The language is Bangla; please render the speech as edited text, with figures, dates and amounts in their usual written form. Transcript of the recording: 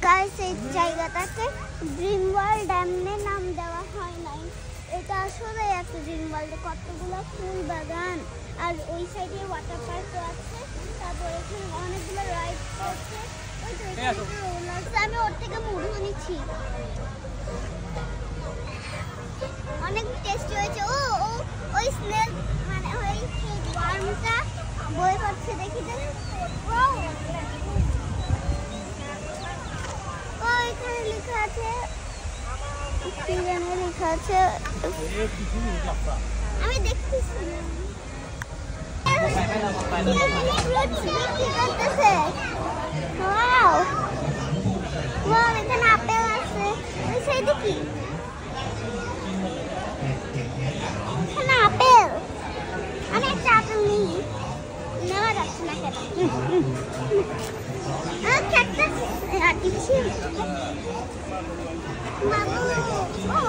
গাইস এই জায়গাটাকে ড্রিম ওয়ার্ল্ড ড্যামে নাম দেওয়া হয় নাই। এটা আসলে একটা ড্রিম ওয়ার্ল্ডে কতগুলো ফুল বাগান আর ওই সাইডে ওয়াটার পার্কও আছে। তারপর এখানে অনেকগুলো রাইড আছে। ওই তো এখানে রোলার আছে, আমি ওর থেকে মুড়ি নিচ্ছি। অনেক টেস্টি হয়েছে। ও ও ওই স্নেল মানে ওই ওয়ার্মটা বয়ে পাচ্ছে, দেখি তো। ও এখানে লেখা আছে, কি জানি লেখা আছে, আমি দেখতেছি না। ওয়াও ওয়াও, এখানে আপেল আছে। ওই সাইডে কি? এখানে আপেল। আমি একটা আপেল নিই। নেওয়া যাচ্ছে না কেন? Cactus artificial. বাবু ও